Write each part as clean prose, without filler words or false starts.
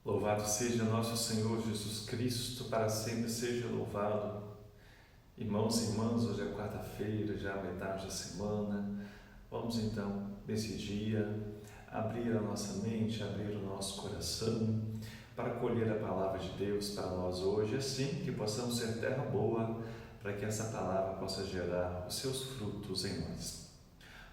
Louvado seja nosso Senhor Jesus Cristo, para sempre seja louvado. Irmãos e irmãs, hoje é quarta-feira, já a metade da semana. Vamos então, nesse dia, abrir a nossa mente, abrir o nosso coração, para acolher a palavra de Deus para nós hoje, assim que possamos ser terra boa, para que essa palavra possa gerar os seus frutos em nós.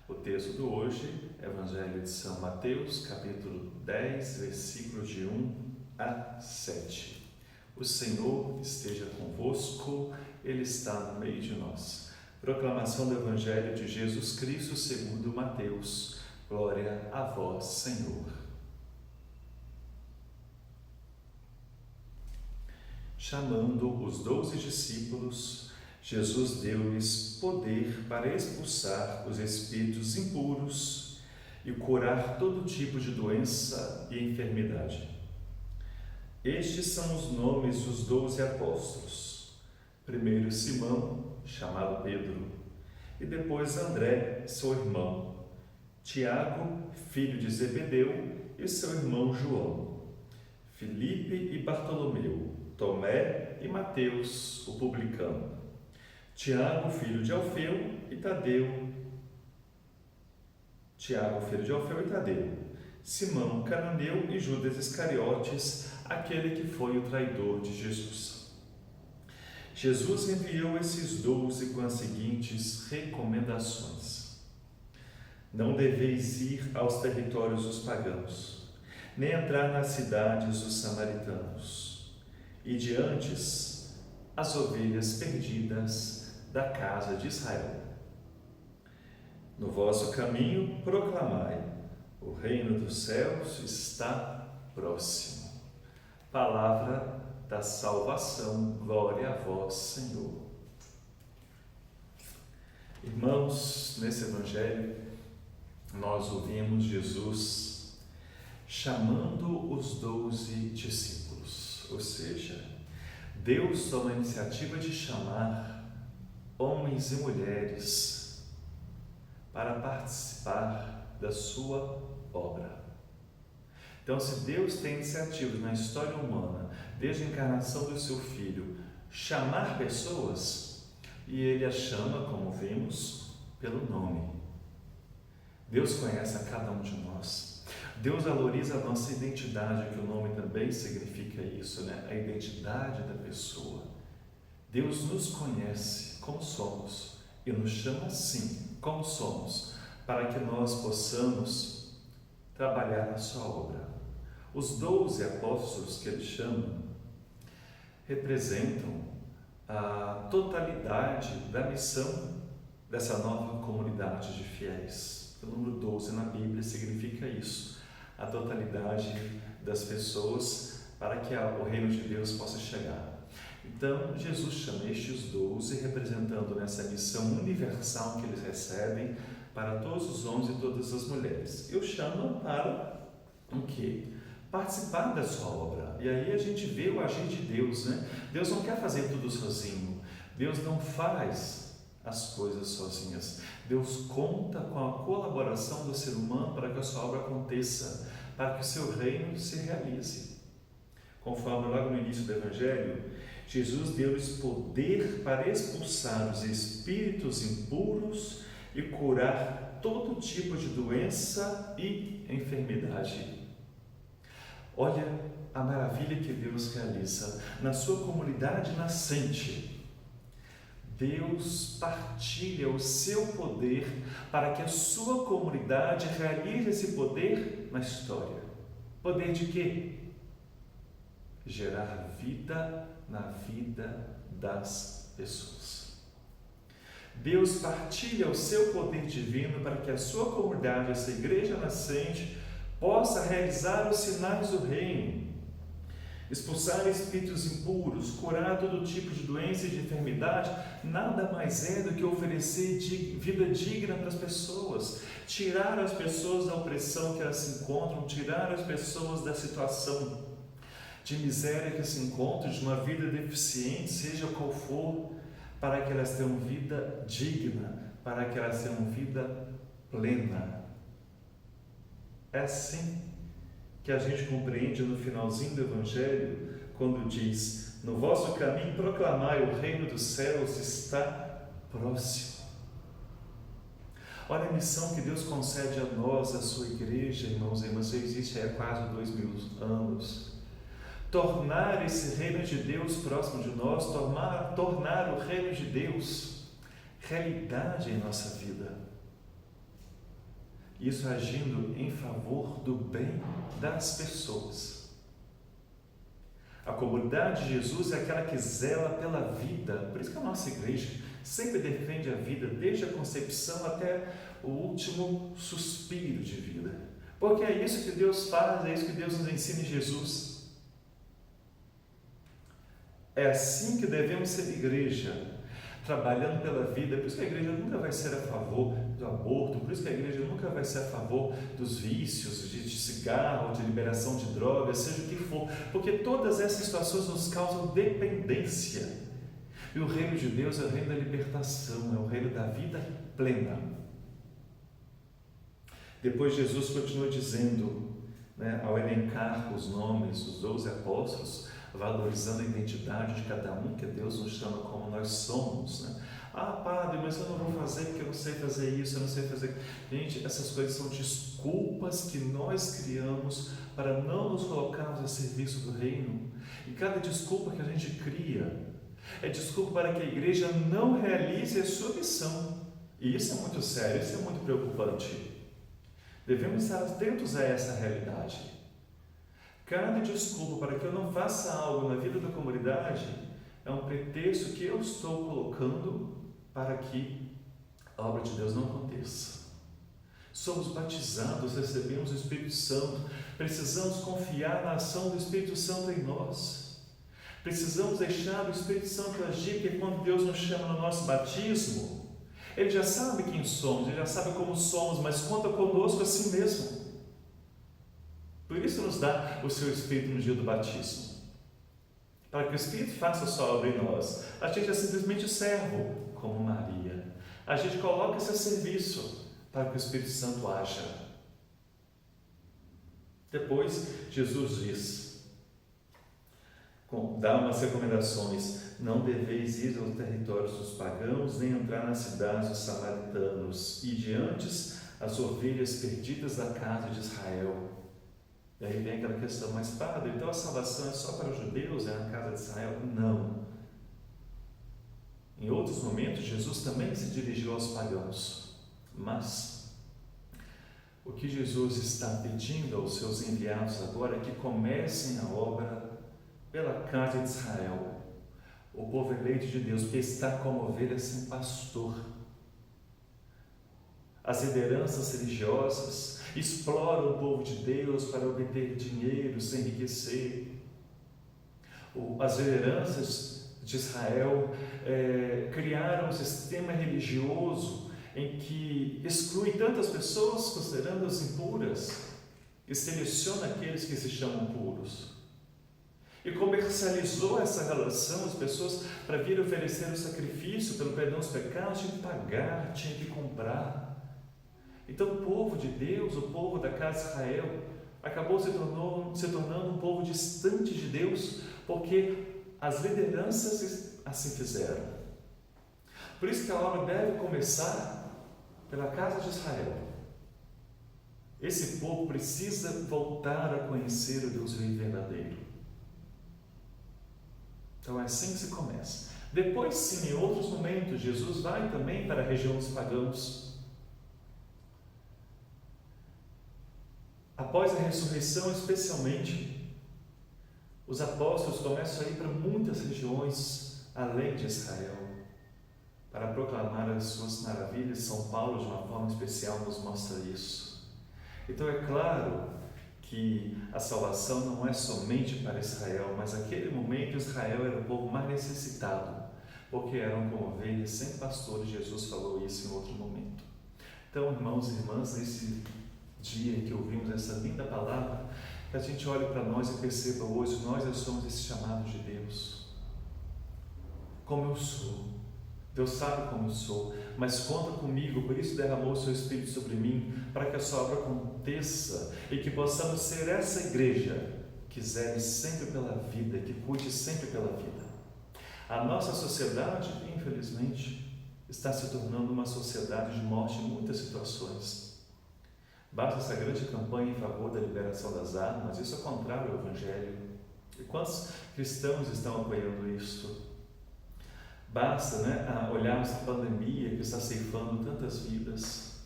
O texto de hoje é o Evangelho de São Mateus, capítulo 10, versículos de 1 a 7. O Senhor esteja convosco, Ele está no meio de nós. Proclamação do Evangelho de Jesus Cristo segundo Mateus. Glória a vós, Senhor. Chamando os 12 discípulos, Jesus deu-lhes poder para expulsar os espíritos impuros e curar todo tipo de doença e enfermidade. Estes são os nomes dos 12 apóstolos. Primeiro Simão, chamado Pedro, e depois André, seu irmão, Tiago, filho de Zebedeu, e seu irmão João, Filipe e Bartolomeu, Tomé e Mateus, o publicano, Tiago, filho de Alfeu e Tadeu, Simão cananeu e Judas Iscariotes, aquele que foi o traidor de Jesus. Jesus enviou esses 12 com as seguintes recomendações: não deveis ir aos territórios dos pagãos, nem entrar nas cidades dos samaritanos, e de antes as ovelhas perdidas da casa de Israel. No vosso caminho proclamai: o reino dos céus está próximo. Palavra da salvação, glória a vós, Senhor. Irmãos, nesse Evangelho, nós ouvimos Jesus chamando os 12 discípulos, ou seja, Deus toma a iniciativa de chamar homens e mulheres para participar da sua obra. Então, se Deus tem iniciativas na história humana, desde a encarnação do seu Filho, chamar pessoas, e Ele as chama, como vimos, pelo nome. Deus conhece a cada um de nós. Deus valoriza a nossa identidade, que o nome também significa isso, né? A identidade da pessoa. Deus nos conhece como somos e nos chama assim, como somos, para que nós possamos trabalhar na sua obra. Os 12 apóstolos que ele chama representam a totalidade da missão dessa nova comunidade de fiéis. O número 12 na Bíblia significa isso, a totalidade das pessoas para que o reino de Deus possa chegar. Então, Jesus chama estes 12, representando nessa missão universal que eles recebem para todos os homens e todas as mulheres. E os chama para o quê? Participar da sua obra. E aí a gente vê o agir de Deus, né? Deus não quer fazer tudo sozinho. Deus não faz as coisas sozinhas. Deus conta com a colaboração do ser humano para que a sua obra aconteça, para que o seu reino se realize. Conforme logo no início do Evangelho, Jesus deu-lhes poder para expulsar os espíritos impuros e curar todo tipo de doença e enfermidade. Olha a maravilha que Deus realiza na sua comunidade nascente. Deus partilha o seu poder para que a sua comunidade realize esse poder na história. Poder de quê? Gerar vida na vida das pessoas. Deus partilha o seu poder divino para que a sua comunidade, essa igreja nascente, possa realizar os sinais do reino, expulsar espíritos impuros, curar todo tipo de doença e de enfermidade. Nada mais é do que oferecer vida digna para as pessoas, tirar as pessoas da opressão que elas se encontram, tirar as pessoas da situação de miséria que se encontram, de uma vida deficiente, seja qual for, para que elas tenham vida digna, para que elas tenham vida plena. É assim que a gente compreende no finalzinho do Evangelho, quando diz: no vosso caminho proclamai, o reino dos céus está próximo. Olha a missão que Deus concede a nós, a sua igreja, irmãos e irmãs, já existe há quase 2000 anos. Tornar esse reino de Deus próximo de nós, tornar o reino de Deus realidade em nossa vida. Isso agindo em favor do bem das pessoas. A comunidade de Jesus é aquela que zela pela vida. Por isso que a nossa igreja sempre defende a vida, desde a concepção até o último suspiro de vida. Porque é isso que Deus faz, é isso que Deus nos ensina em Jesus. É assim que devemos ser igreja, trabalhando pela vida. Por isso que a igreja nunca vai ser a favor do aborto, por isso que a igreja nunca vai ser a favor dos vícios, de cigarro, de liberação de drogas, seja o que for, porque todas essas situações nos causam dependência. E o reino de Deus é o reino da libertação, é o reino da vida plena. Depois Jesus continua dizendo, ao elencar os nomes dos 12 apóstolos, valorizando a identidade de cada um, que Deus nos chama como nós somos. Ah, padre, mas eu não vou fazer porque eu não sei fazer isso, eu não sei fazer... Gente, essas coisas são desculpas que nós criamos para não nos colocarmos a serviço do reino. E cada desculpa que a gente cria é desculpa para que a igreja não realize a sua missão. E isso é muito sério, isso é muito preocupante. Devemos estar atentos a essa realidade. Cada desculpa para que eu não faça algo na vida da comunidade é um pretexto que eu estou colocando para que a obra de Deus não aconteça. Somos batizados, recebemos o Espírito Santo, precisamos confiar na ação do Espírito Santo em nós. Precisamos deixar o Espírito Santo agir, porque quando Deus nos chama no nosso batismo, Ele já sabe quem somos, Ele já sabe como somos, mas conta conosco assim mesmo. Por isso nos dá o seu Espírito no dia do batismo. Para que o Espírito faça a sua obra em nós. A gente é simplesmente servo, como Maria. A gente coloca-se a serviço para que o Espírito Santo haja. Depois, Jesus diz, dá umas recomendações: não deveis ir aos territórios dos pagãos, nem entrar nas cidades dos samaritanos, e diante as ovelhas perdidas da casa de Israel. E aí vem aquela questão: mas padre, então a salvação é só para os judeus, é na casa de Israel? Não. Em outros momentos, Jesus também se dirigiu aos pagãos. Mas o que Jesus está pedindo aos seus enviados agora é que comecem a obra pela casa de Israel. O povo eleito de Deus, que está como ovelha sem pastor. As lideranças religiosas exploram o povo de Deus para obter dinheiro, se enriquecer. As lideranças de Israel criaram um sistema religioso em que exclui tantas pessoas, considerando-as impuras, e seleciona aqueles que se chamam puros. E comercializou essa relação, as pessoas, para vir oferecer o sacrifício pelo perdão dos pecados, tinham que pagar, tinham que comprar. Então o povo de Deus, o povo da casa de Israel, acabou se tornando um povo distante de Deus, porque as lideranças assim fizeram. Por isso que a obra deve começar pela casa de Israel. Esse povo precisa voltar a conhecer o Deus vivo e verdadeiro. Então é assim que se começa. Depois, sim, em outros momentos, Jesus vai também para a região dos pagãos. Após a ressurreição, especialmente, os apóstolos começam a ir para muitas regiões além de Israel, para proclamar as suas maravilhas. São Paulo, de uma forma especial, nos mostra isso. Então é claro que a salvação não é somente para Israel, mas naquele momento Israel era o povo mais necessitado, porque eram como ovelhas sem pastor, e Jesus falou isso em outro momento. Então, irmãos e irmãs, nesse dia em que ouvimos essa linda palavra, que a gente olhe para nós e perceba hoje, nós somos esse chamado de Deus. Como eu sou, Deus sabe como eu sou, mas conta comigo, por isso derramou o seu Espírito sobre mim, para que a sua obra aconteça e que possamos ser essa igreja que zele sempre pela vida, que cuide sempre pela vida. A nossa sociedade, infelizmente, está se tornando uma sociedade de morte em muitas situações. Basta essa grande campanha em favor da liberação das armas, isso é contrário ao Evangelho. E quantos cristãos estão apoiando isto? Basta olharmos a pandemia que está ceifando tantas vidas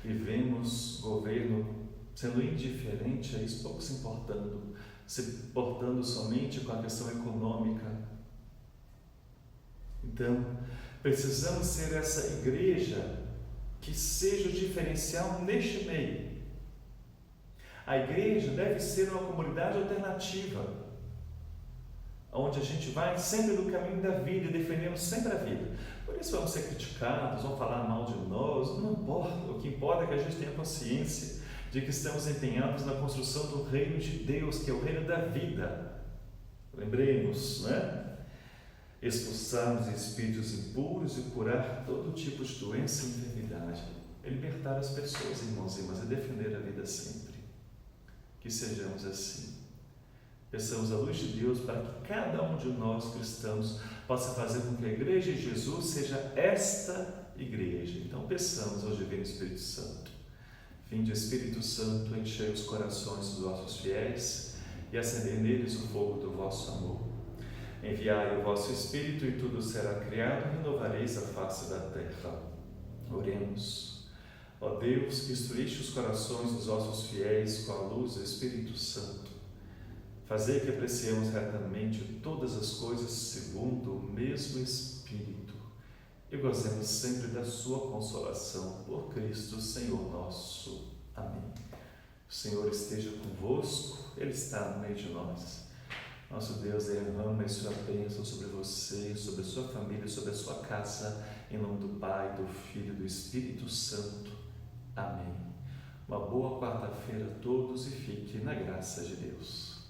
e vemos o governo sendo indiferente a isso, pouco se importando somente com a questão econômica. Então, precisamos ser essa igreja que seja o diferencial neste meio. A igreja deve ser uma comunidade alternativa, onde a gente vai sempre no caminho da vida e defendemos sempre a vida. Por isso vamos ser criticados, vão falar mal de nós, não importa. O que importa é que a gente tenha consciência de que estamos empenhados na construção do reino de Deus, que é o reino da vida. Lembremos, expulsarmos espíritos impuros e curar todo tipo de doença e enfermidade. É libertar as pessoas, irmãos e irmãs, e defender a vida sempre. Que sejamos assim. Peçamos a luz de Deus para que cada um de nós cristãos possa fazer com que a Igreja de Jesus seja esta igreja. Então peçamos ao Divino Espírito Santo. Vinde, Espírito Santo, enchei os corações dos vossos fiéis e acendei neles o fogo do vosso amor. Enviai o vosso Espírito e tudo será criado e renovareis a face da terra. Oremos. Ó Deus, que instruíste os corações dos vossos fiéis com a luz do Espírito Santo, fazei que apreciemos retamente todas as coisas segundo o mesmo Espírito e gozemos sempre da sua consolação por Cristo, Senhor nosso. Amém. O Senhor esteja convosco, Ele está no meio de nós. Nosso Deus derrama a sua bênção sobre você, sobre a sua família, sobre a sua casa, em nome do Pai, do Filho e do Espírito Santo. Amém. Uma boa quarta-feira a todos e fique na graça de Deus.